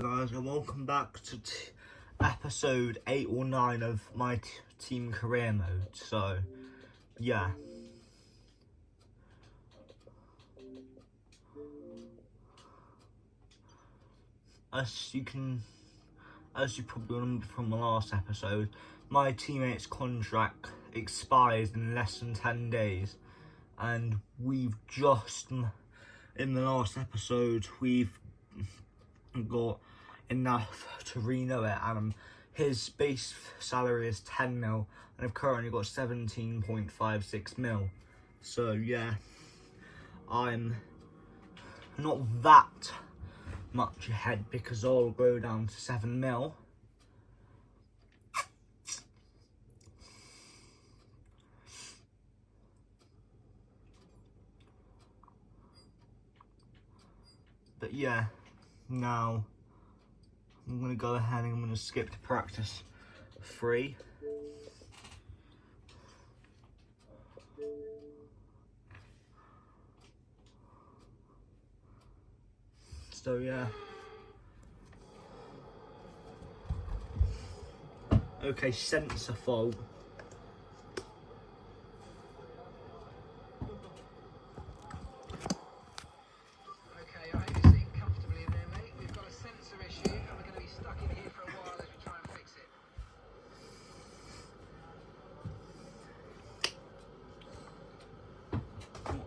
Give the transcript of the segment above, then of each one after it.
Guys, and welcome back to episode 8 or 9 of my team career mode. So yeah, as you probably remember from the last episode, my teammate's contract expires in less than 10 days, and we've just, in the last episode, we've got enough to renew it, and his base salary is 10 mil, and I've currently got 17.56 mil. So yeah, I'm not that much ahead because I'll go down to 7 mil. But yeah, now I'm going to go ahead and I'm going to skip to practice 3. So yeah. Okay, sensor fault.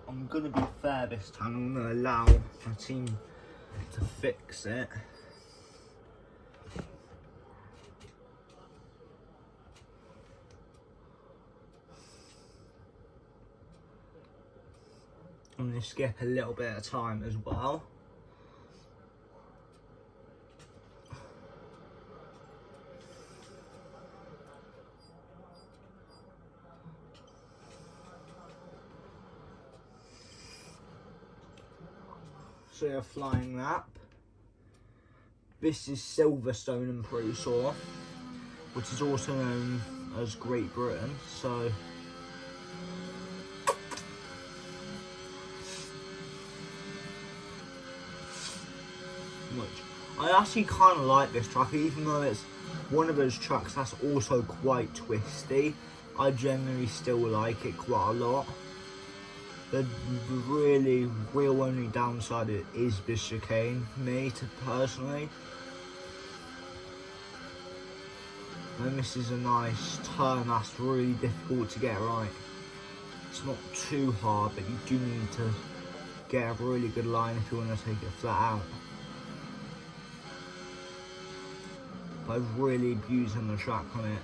I'm gonna be fair this time. I'm gonna allow my team to fix it. I'm gonna skip a little bit of time as well. So you're flying lap. This is Silverstone and Pro-Saw, which is also known as Great Britain. So I actually kind of like this track, even though it's one of those tracks that's also quite twisty. I generally still like it quite a lot. The really real only downside is the chicane for me personally. And this is a nice turn that's really difficult to get right. It's not too hard, but you do need to get a really good line if you want to take it flat out. But I've really abused on the track on it.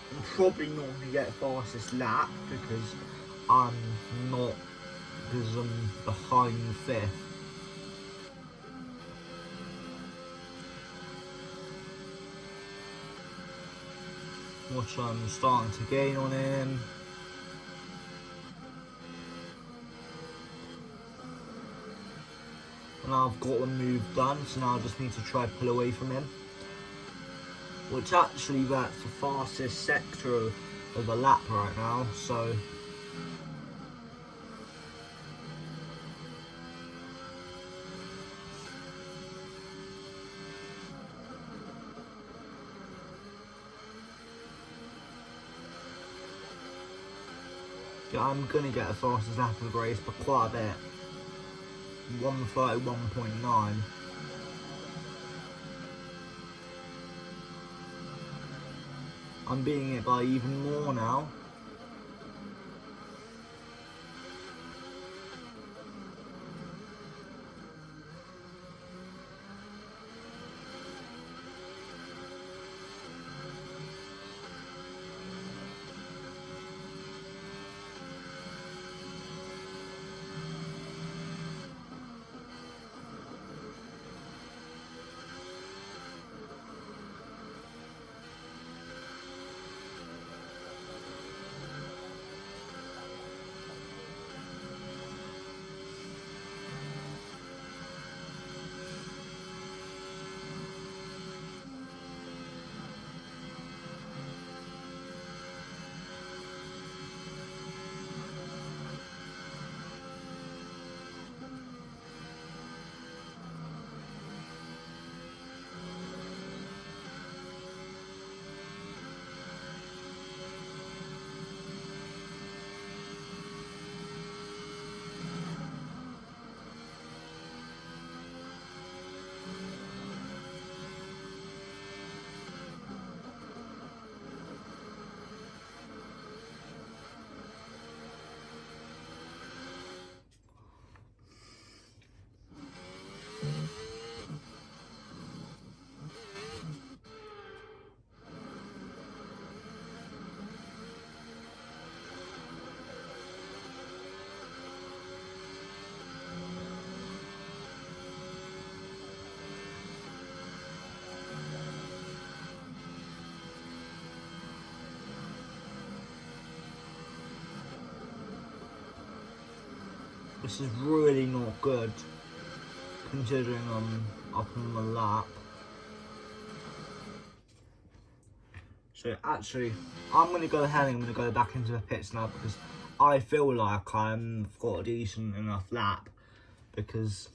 I'm probably not going to get fastest lap because I'm behind 5th. Which I'm starting to gain on him. And I've got the move done, so now I just need to try pull away from him. Which actually that's the fastest sector of a lap right now, so yeah, I'm gonna get the fastest lap of the race by quite a bit. 1:31.9. I'm beating it by even more now. This is really not good, considering I'm up on the lap. So actually, I'm going to go ahead and I'm going to go back into the pits now, because I feel like I've got a decent enough lap, because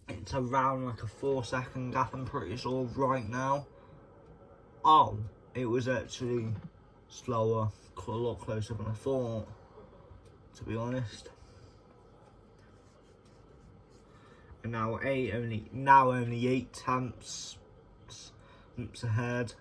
it's around like a 4-second gap, I'm pretty sure, right now. Oh, it was actually slower, a lot closer than I thought, to be honest. And now only 8 tenths ahead.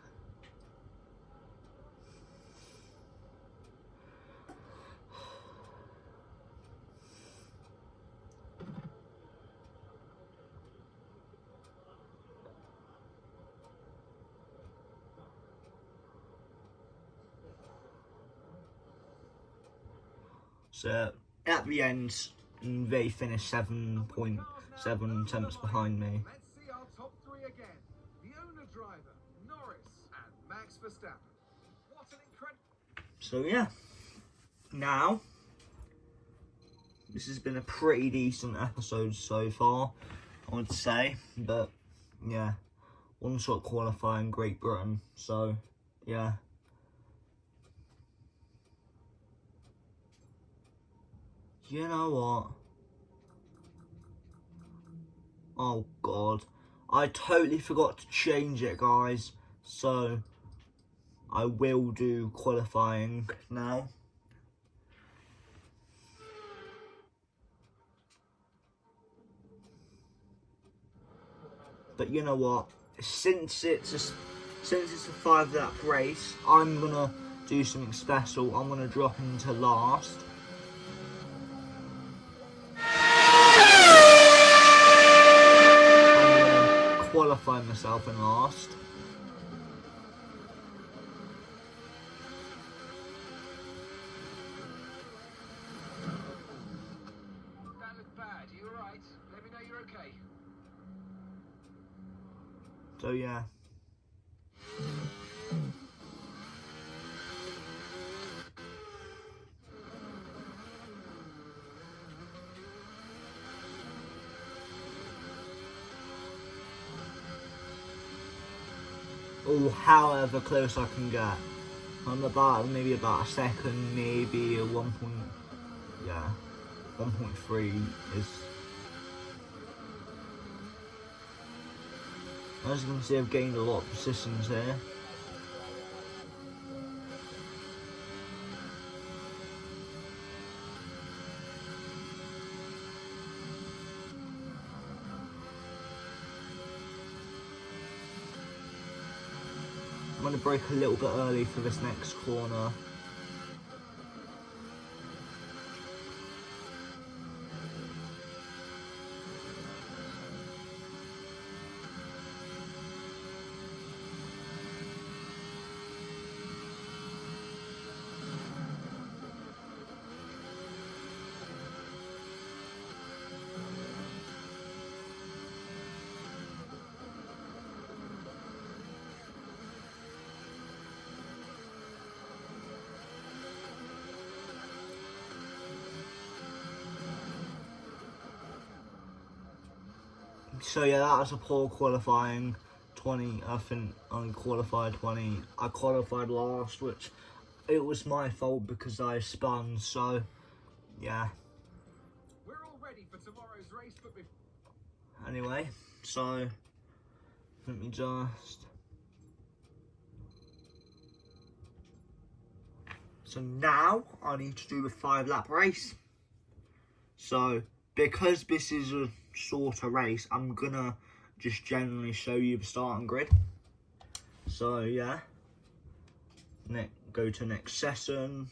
So at the end, they finished 7.7 tenths behind me. Let's see our top 3 again. The owner driver, Norris, and Max Verstappen. What an incredible... So yeah, now, this has been a pretty decent episode so far, I would say, but yeah, one-shot qualifying Great Britain, so yeah. You know what? Oh god, I totally forgot to change it, guys, so I will do qualifying now. But you know what? Since it's a 5-lap race, I'm gonna do something special. I'm gonna drop into last. I'm gonna qualify myself in last. That looked bad. You alright? Let me know you're okay. So yeah. Or however close I can get. I'm maybe about a second, maybe a 1.3 is. As you can see, I've gained a lot of positions here. I'm going to brake a little bit early for this next corner. So yeah, that was a poor qualifying 20. I think I qualified 20. I qualified last, which it was my fault because I spun. So yeah. We're all ready for tomorrow's race, but Anyway, so let me just. So now I need to do the 5-lap race. So because this is a shorter race, I'm gonna just generally show you the starting grid. So yeah, go to next session.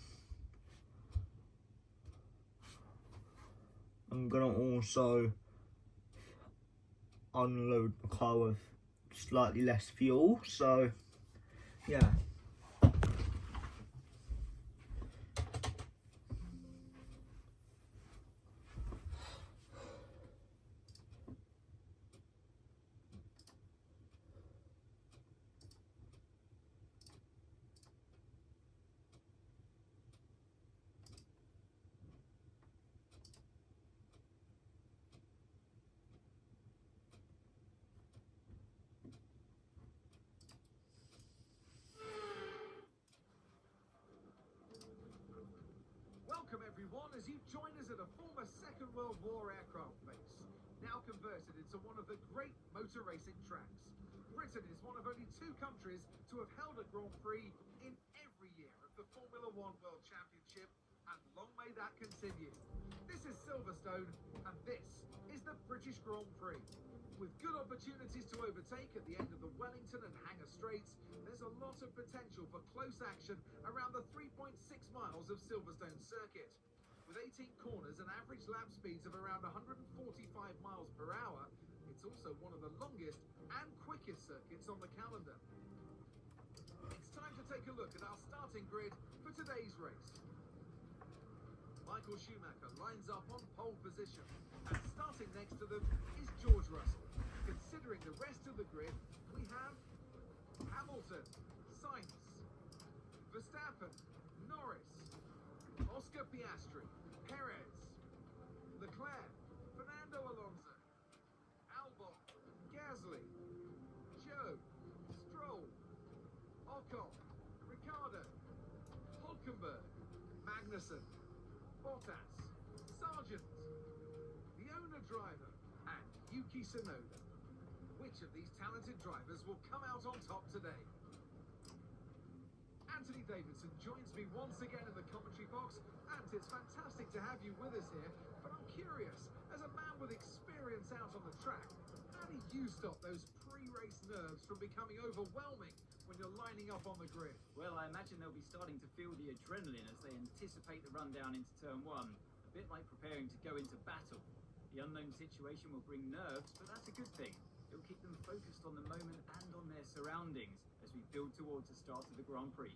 I'm gonna also unload the car with slightly less fuel. So yeah. everyone, as you join us at a former Second World War aircraft base, now converted into one of the great motor racing tracks. Britain is one of only 2 countries to have held a Grand Prix in every year of the Formula One World Championship, and long may that continue. This is Silverstone, and this is the British Grand Prix. With good opportunities to overtake at the end of the Wellington and Hangar Straights, there's a lot of potential for close action around the 3.6 miles of Silverstone circuit. With 18 corners and average lap speeds of around 145 miles per hour, it's also one of the longest and quickest circuits on the calendar. It's time to take a look at our starting grid for today's race. Michael Schumacher lines up on pole position, and starting next to them is George Russell. Considering the rest of the grid, we have Hamilton, Sainz, Verstappen, Norris, Oscar Piastri, Perez, Leclerc, Fernando Alonso, Albon, Gasly, Joe, Stroll, Ocon, Ricciardo, Hulkenberg, Magnussen, Bottas, Sargent, the owner driver, and Yuki Tsunoda. Which of these talented drivers will come out on top today? Anthony Davidson joins me once again in the commentary box, and it's fantastic to have you with us here, but I'm curious, as a man with experience out on the track, how do you stop those pre-race nerves from becoming overwhelming when you're lining up on the grid? Well, I imagine they'll be starting to feel the adrenaline as they anticipate the rundown into turn 1, a bit like preparing to go into battle. The unknown situation will bring nerves, but that's a good thing. It'll keep them focused on the moment and on their surroundings as we build towards the start of the Grand Prix.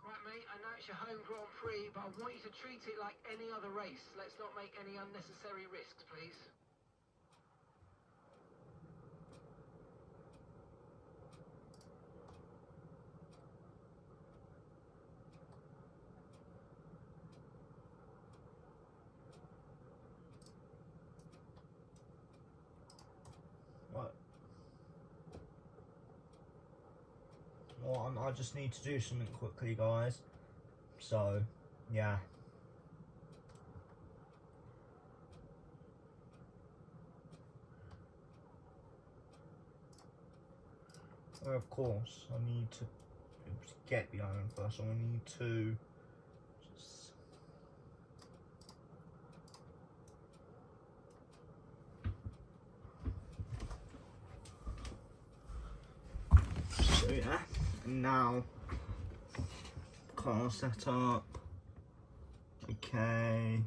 Right, mate, I know it's your home Grand Prix, but I want you to treat it like any other race. Let's not make any unnecessary risks, please. Well, I just need to do something quickly, guys. So, yeah. Well, of course, I need to get behind him first. So I need to just... So yeah, and now car set up. Okay.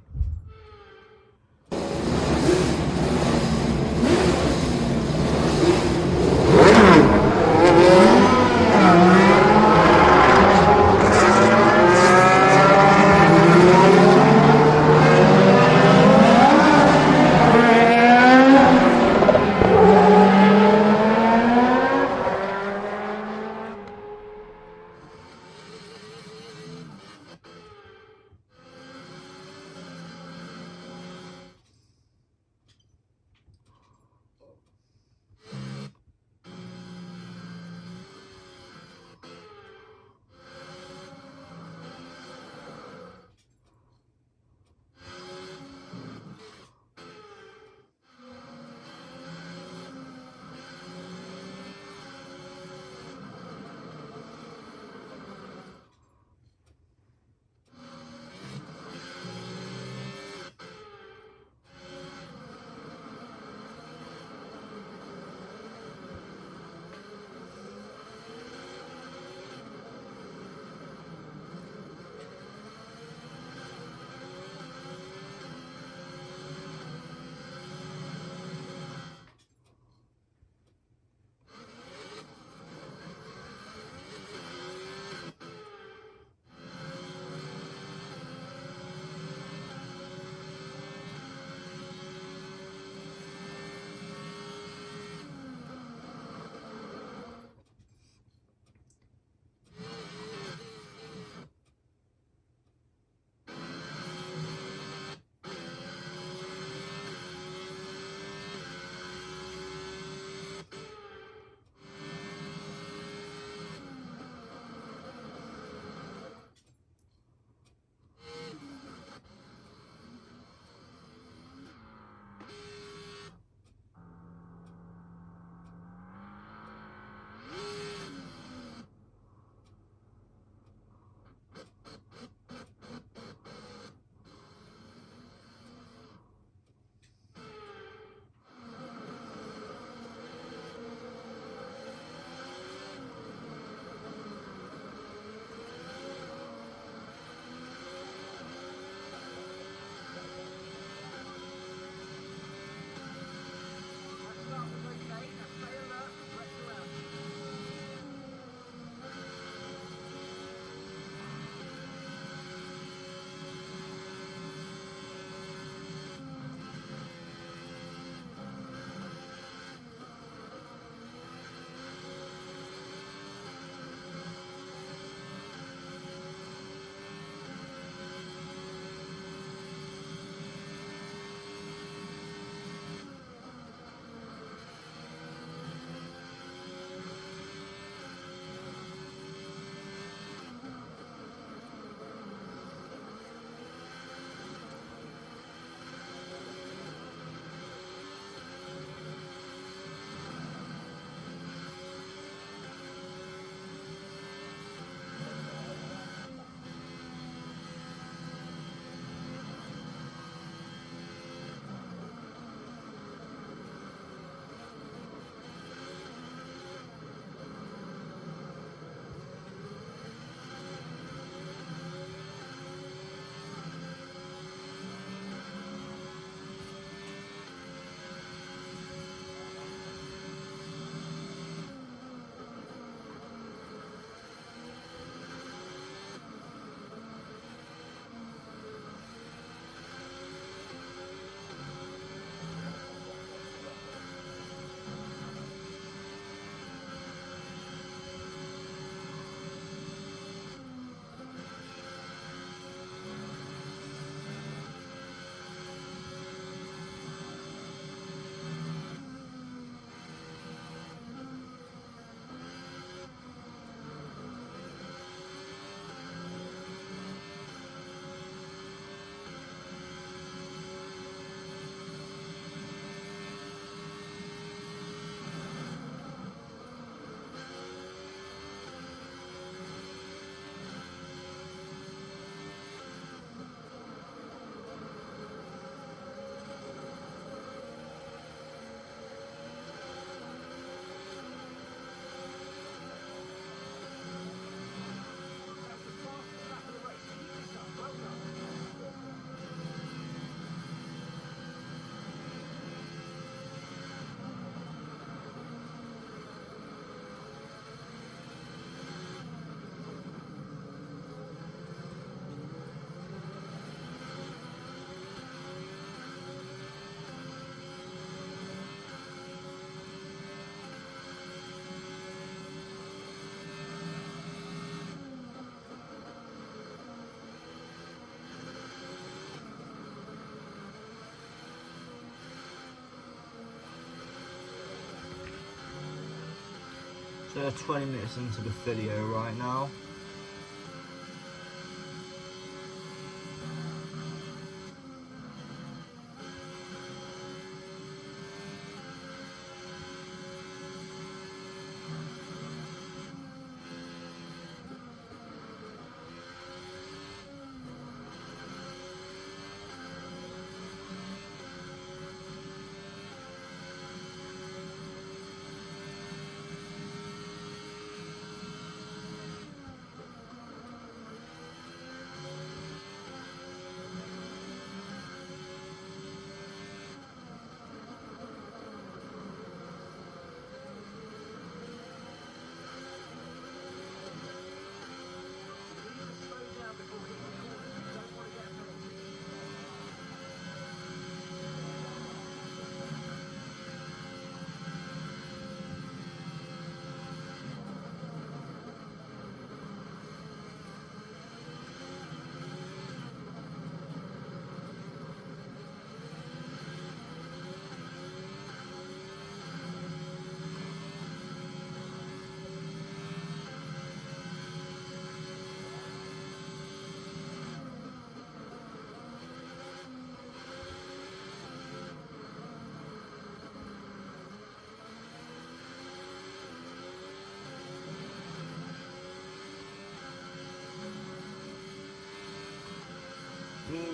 So 20 minutes into the video right now.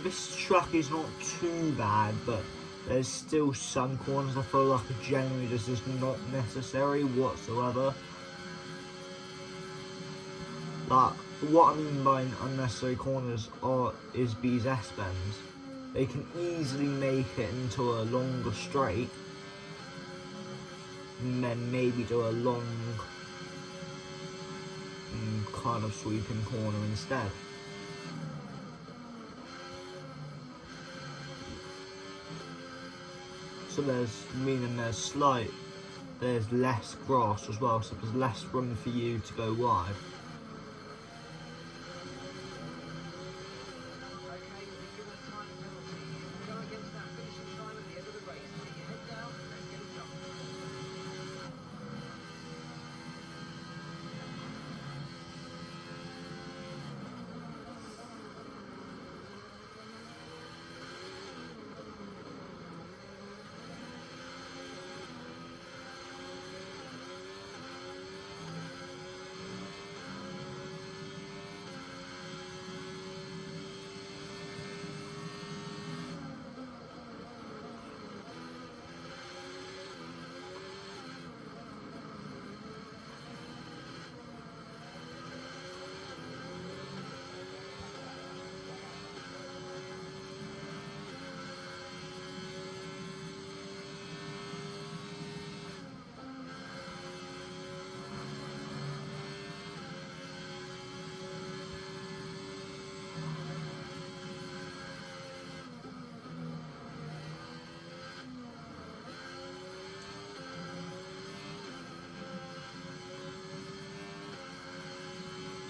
This track is not too bad, but there's still some corners I feel like generally this is not necessary whatsoever. But what I mean by unnecessary corners is these S-bends. They can easily make it into a longer straight and then maybe do a long kind of sweeping corner instead. So there's less grass as well, so there's less room for you to go wide.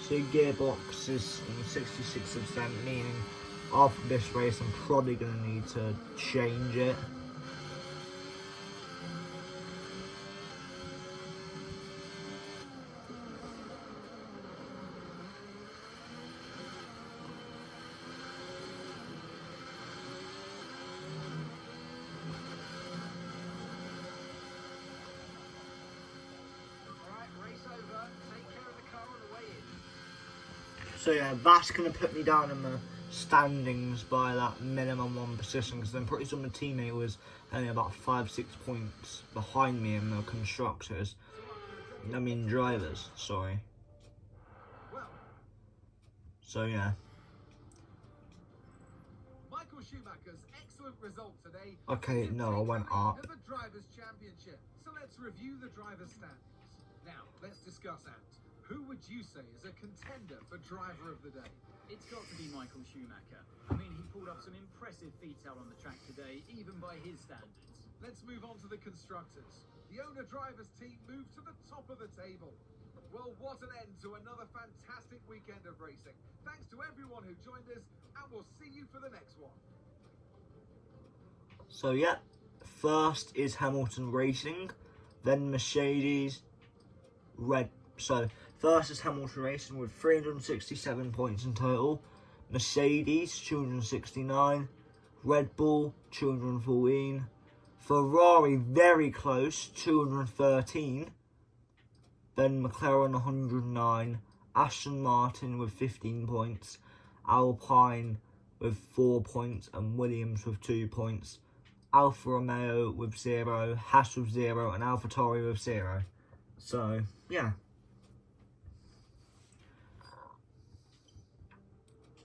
So gearbox is on 66%, meaning after this race I'm probably going to need to change it. So yeah, that's going to put me down in the standings by that minimum one position, because I'm pretty sure my teammate was only about 5-6 points behind me in the constructors. I mean drivers, sorry. So yeah. Michael Schumacher's excellent result today. Okay, no, I went up. The Drivers' Championship. So let's review the drivers' standings. Now, let's discuss out. Who would you say is a contender for driver of the day? It's got to be Michael Schumacher. I mean, he pulled up some impressive feats out on the track today, even by his standards. Let's move on to the constructors. The owner drivers team moved to the top of the table. Well, what an end to another fantastic weekend of racing. Thanks to everyone who joined us, and we'll see you for the next one. So yeah, first is Hamilton Racing, then Mercedes, So first is Hamilton Racing with 367 points in total. Mercedes 269. Red Bull 214. Ferrari very close, 213. Then McLaren 109. Aston Martin with 15 points. Alpine with 4 points and Williams with 2 points. Alfa Romeo with 0, Haas with 0 and AlphaTauri with 0. So, yeah.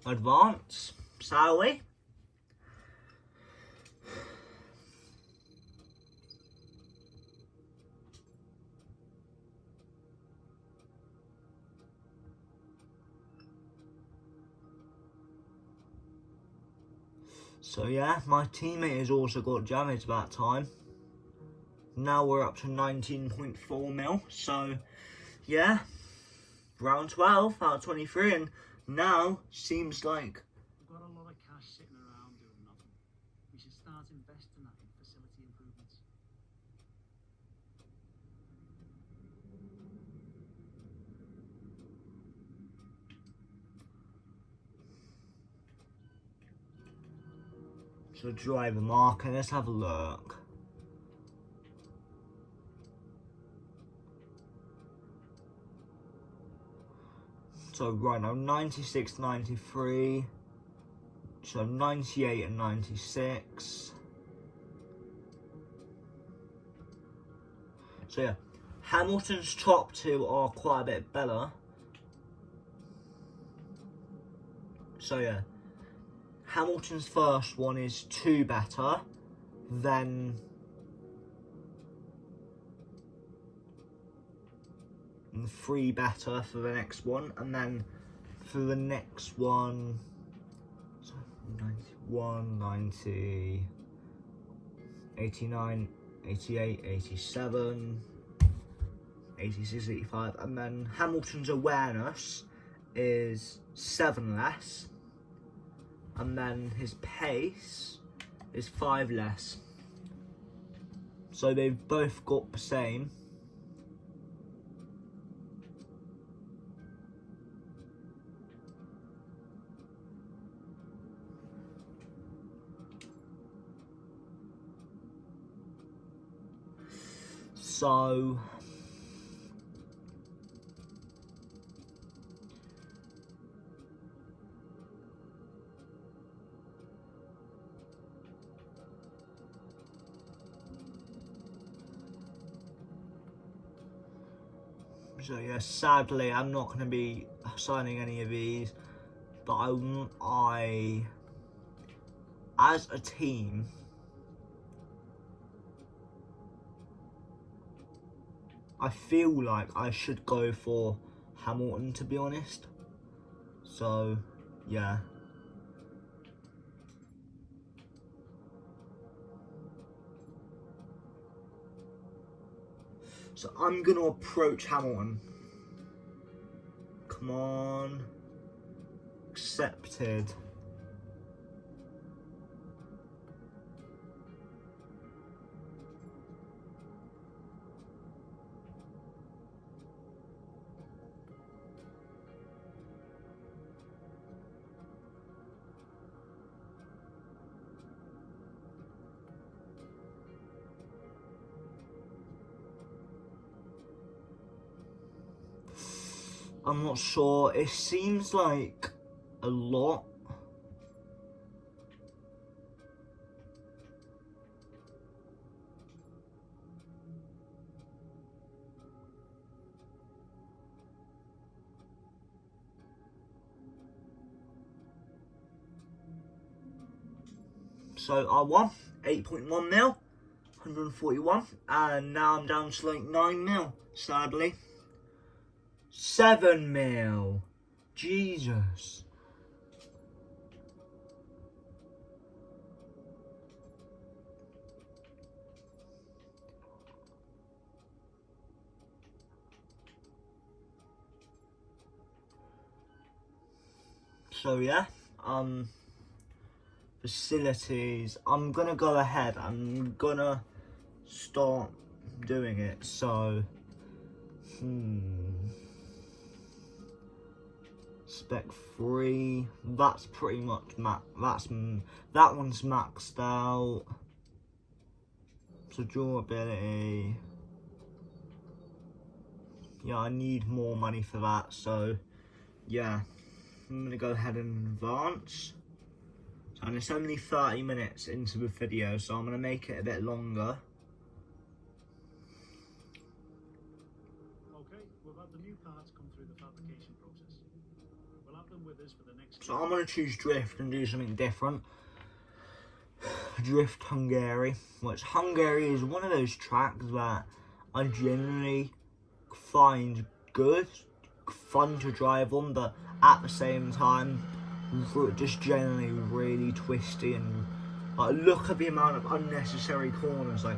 Advance, shall we? So yeah, my teammate has also got damage that time. Now we're up to 19.4 mil. So yeah, round 12 out of 23, and now seems like We've got a lot of cash sitting around doing nothing. We should start investing that in facility improvements. so driver market. Let's have a look. So right now 96, 93. So 98 and 96. So yeah, Hamilton's top two are quite a bit better. So yeah, Hamilton's first one is 2 better, then and 3 better for the next one, and then for the next one, so 91, 90, 89, 88, 87, 86, 85, and then Hamilton's awareness is 7 less, and then his pace is 5 less. So they've both got the same. So yeah, sadly I'm not going to be signing any of these, but I as a team, I feel like I should go for Hamilton, to be honest. So yeah. So I'm going to approach Hamilton. Come on. Accepted. I'm not sure. It seems like a lot. So I won 8.1 mil, 141, and now I'm down to like 9 mil, sadly. 7 mil. Jesus. So yeah, facilities. I'm gonna go ahead. I'm gonna start doing it. So Spec 3, that's pretty much that one's maxed out. So durability, yeah, I need more money for that, so yeah, I'm gonna go ahead and advance. And it's only 30 minutes into the video, so I'm gonna make it a bit longer. Okay, we've had the new parts come through the fabrication process. We'll have them with us for the next... So I'm gonna choose Drift and do something different. Drift Hungary, which Hungary is one of those tracks that I generally find good, fun to drive on, but at the same time, just generally really twisty, and like, look at the amount of unnecessary corners. Like,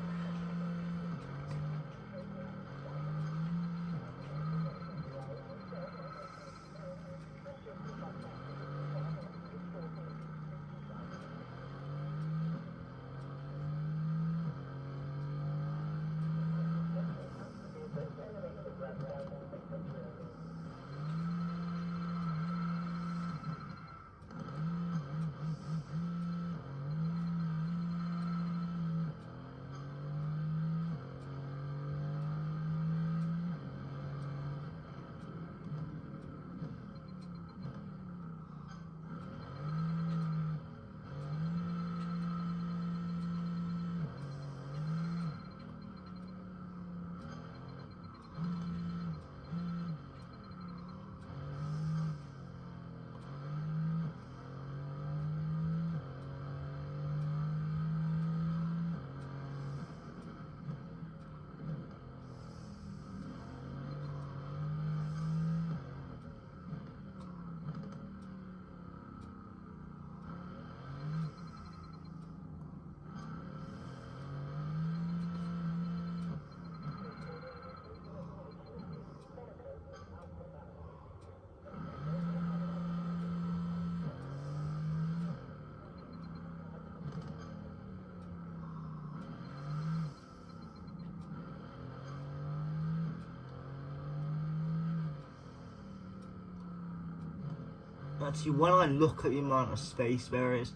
actually, when I look at the amount of space there is,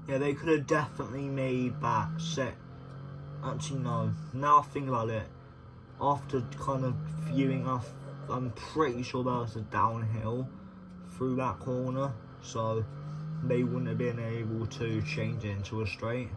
yeah, they could have definitely made that set. Actually, no. Now I think about it, after kind of viewing off, I'm pretty sure that was a downhill through that corner, so they wouldn't have been able to change it into a straight.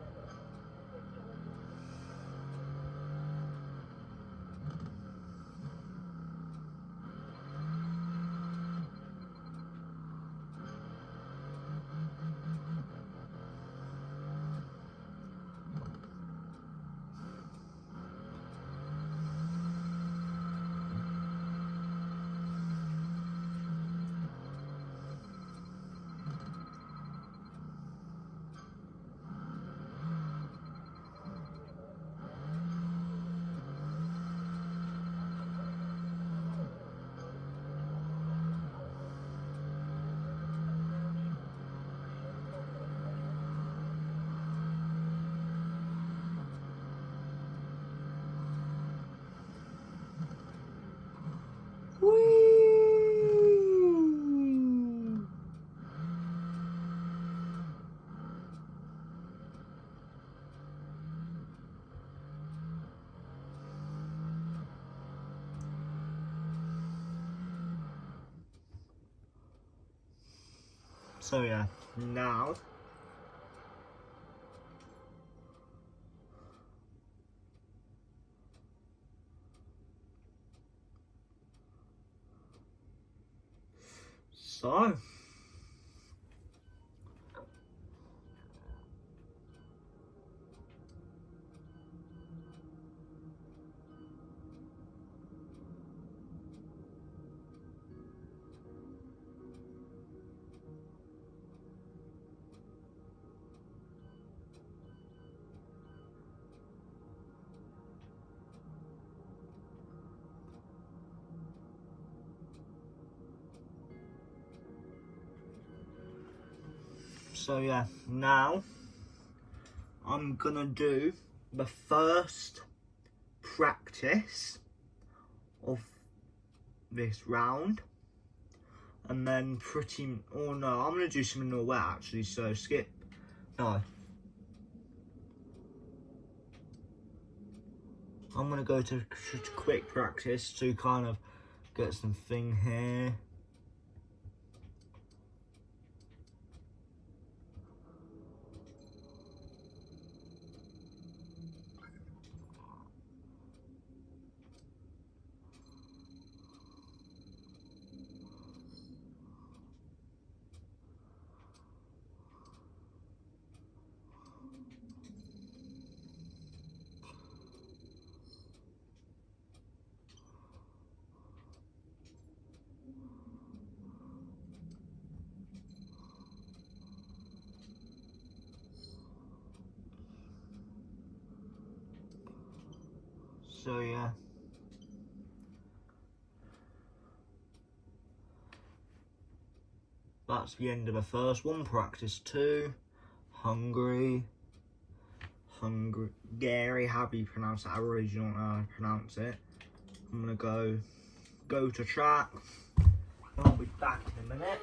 Whee! So yeah, now so yeah, now I'm gonna do the first practice of this round, and then oh no, I'm gonna do some in the wet actually, so skip, no. I'm gonna go to quick practice to kind of get some thing here. So yeah, that's the end of the first one. Practice 2, Hungary, Gary, however you pronounce it. I really don't know how to pronounce it. I'm gonna go to track. I'll be back in a minute.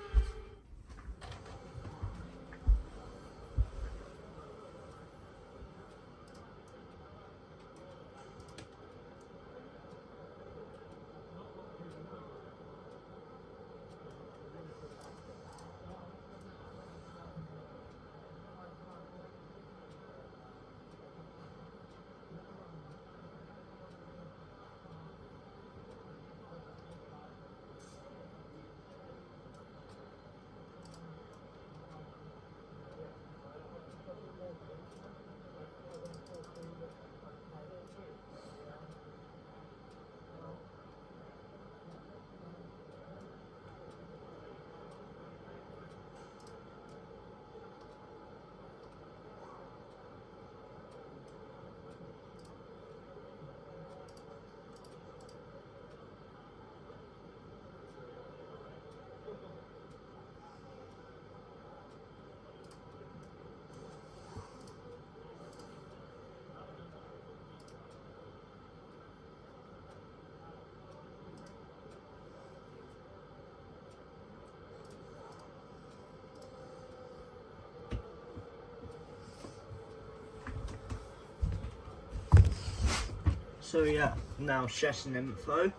So yeah, now session info.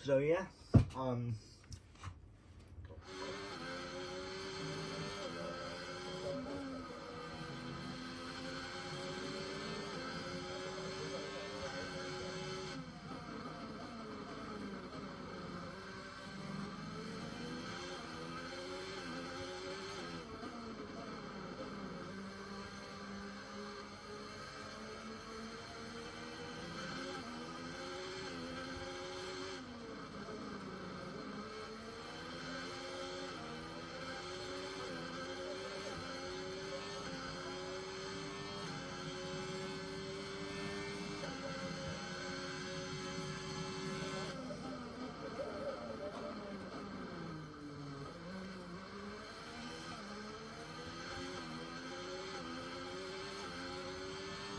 So yeah,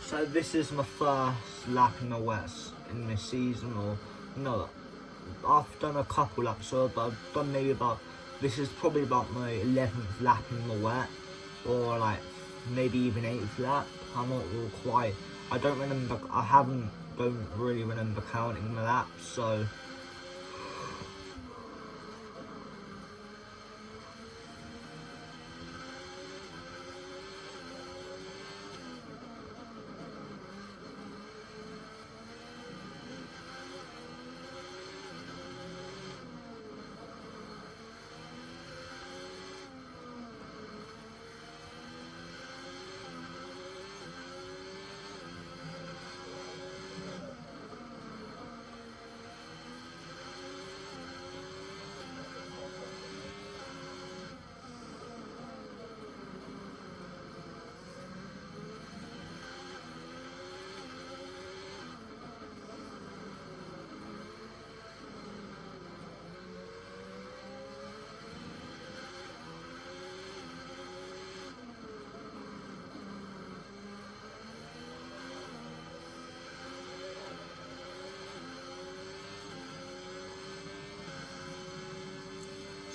so this is my first lap in the West in this season, or no, I've done a couple laps, so but I've done maybe about, this is probably about my 11th lap in the wet, or like maybe even 8th lap. I'm not real quite, I don't really remember counting the laps, so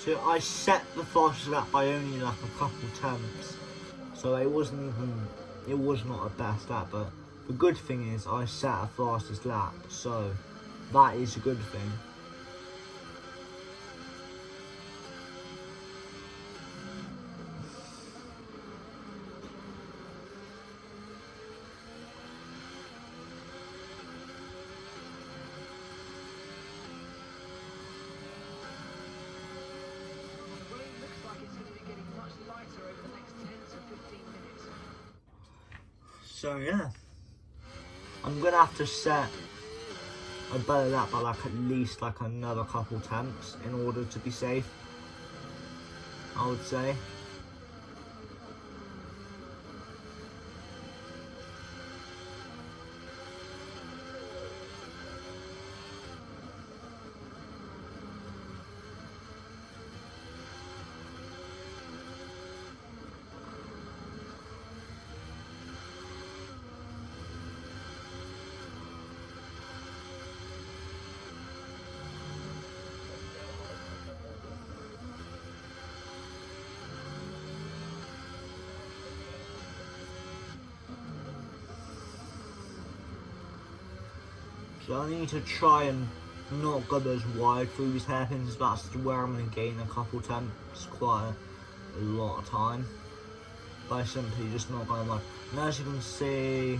So I set the fastest lap by only like a couple tenths. So it was not a best lap, but the good thing is I set a fastest lap, so that is a good thing. Well, it looks like it's going to be getting much lighter over the next 10 to 15 minutes. So yeah, I'm gonna have to set a better lap by like at least like another couple tenths in order to be safe, I would say. So I need to try and not go as wide through these hairpins. That's where I'm going to gain a couple tenths, quite a lot of time, by simply just not going wide. And as you can see,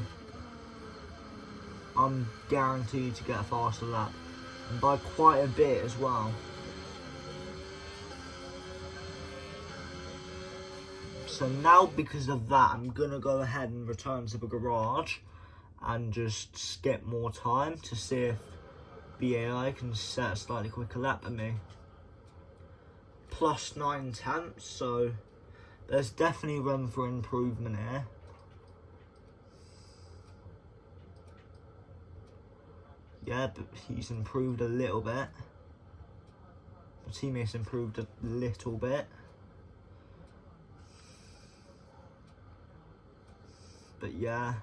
I'm guaranteed to get a faster lap, and by quite a bit as well. So now, because of that, I'm going to go ahead and return to the garage and just skip more time to see if the AI can set a slightly quicker lap than me. Plus 9 tenths, so there's definitely room for improvement here. Yeah, but he's improved a little bit. My teammates improved a little bit. But yeah,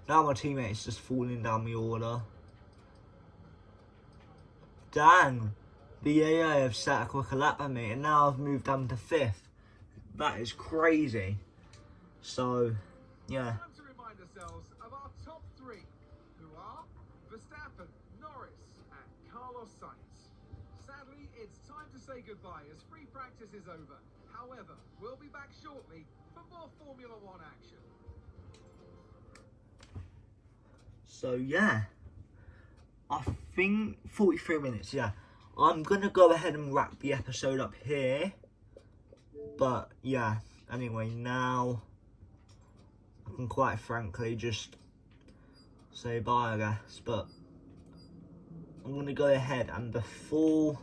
now my teammate's just falling down the order. Dang, the AI have set a quicker lap than me, and now I've moved down to 5th. That is crazy. So, yeah. Time to remind ourselves of our top three, who are Verstappen, Norris, and Carlos Sainz. Sadly, it's time to say goodbye as free practice is over. However, we'll be back shortly for more Formula One action. So yeah, I think 43 minutes, yeah. I'm gonna go ahead and wrap the episode up here. But yeah, anyway, now I can quite frankly just say bye, I guess. But I'm gonna go ahead and before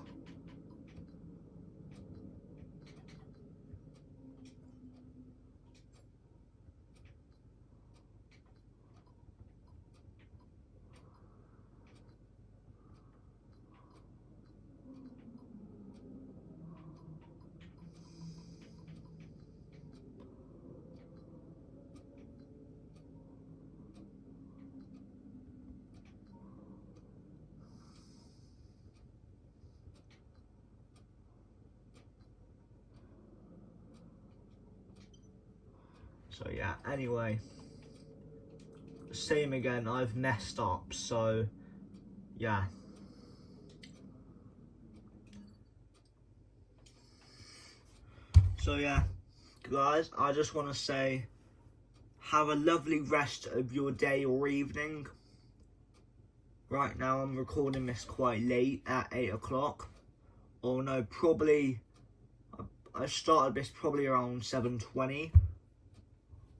so yeah, anyway, same again, I've messed up, so yeah. So yeah, guys, I just want to say, have a lovely rest of your day or evening. Right now I'm recording this quite late at 8 o'clock. Or no, probably, I started this probably around 7:20.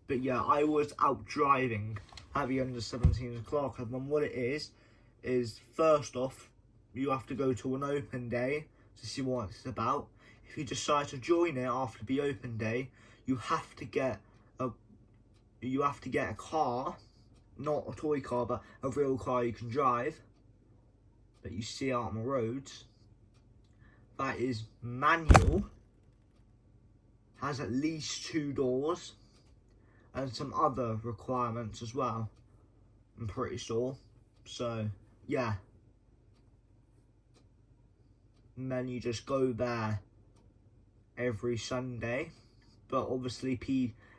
But yeah, I was out driving at the end of 17 o'clock. And then what it is first off, you have to go to an open day to see what it's about. If you decide to join it after the open day, you have to get a car, not a toy car, but a real car you can drive, that you see out on the roads. That is manual, has at least 2 doors, and some other requirements as well, I'm pretty sure. So, yeah. And then you just go there every Sunday, but obviously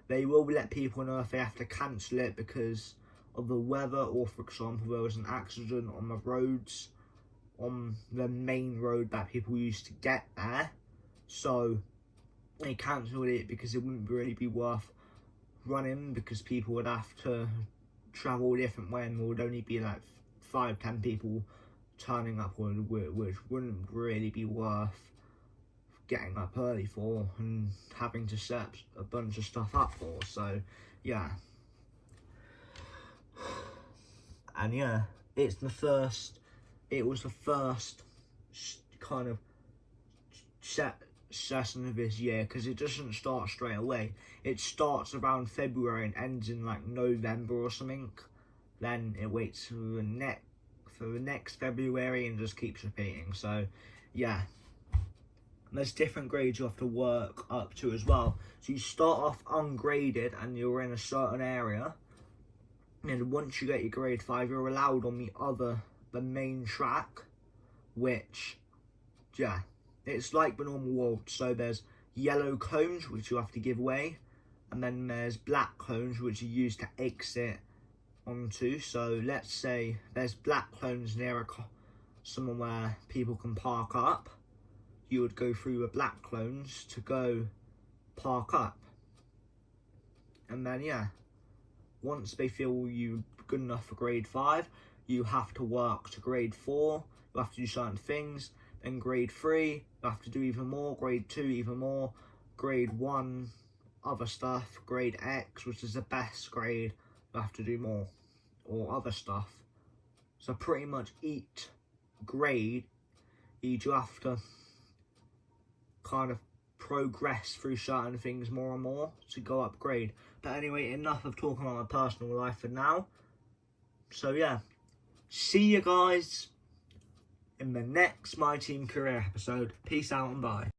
they will let people know if they have to cancel it because of the weather, or for example there was an accident on the roads, on the main road that people used to get there, so they cancelled it because it wouldn't really be worth running, because people would have to travel a different way and there would only be like 5-10 people turning up, which wouldn't really be worth getting up early for and having to set a bunch of stuff up for. So yeah, and yeah, it was the first kind of session of this year, because it doesn't start straight away. It starts around February and ends in like November or something. Then it waits for the next February and just keeps repeating. So yeah, there's different grades you have to work up to as well. So you start off ungraded and you're in a certain area, and once you get your grade 5, you're allowed on the main track, which, yeah, it's like the normal world. So there's yellow cones, which you have to give away, and then there's black cones, which you use to exit onto. So let's say there's black cones near somewhere where people can park up. You would go through the black cones to go park up. And then, yeah, once they feel you good enough for grade 5, you have to work to grade 4. You have to do certain things. Then grade 3, you have to do even more. Grade 2, even more. Grade 1, other stuff. Grade X, which is the best grade, you have to do more, or other stuff. So pretty much each grade, you do have to kind of progress through certain things more and more to go upgrade. But anyway, enough of talking about my personal life for now. So yeah, see you guys in the next My Team Career episode. Peace out and bye.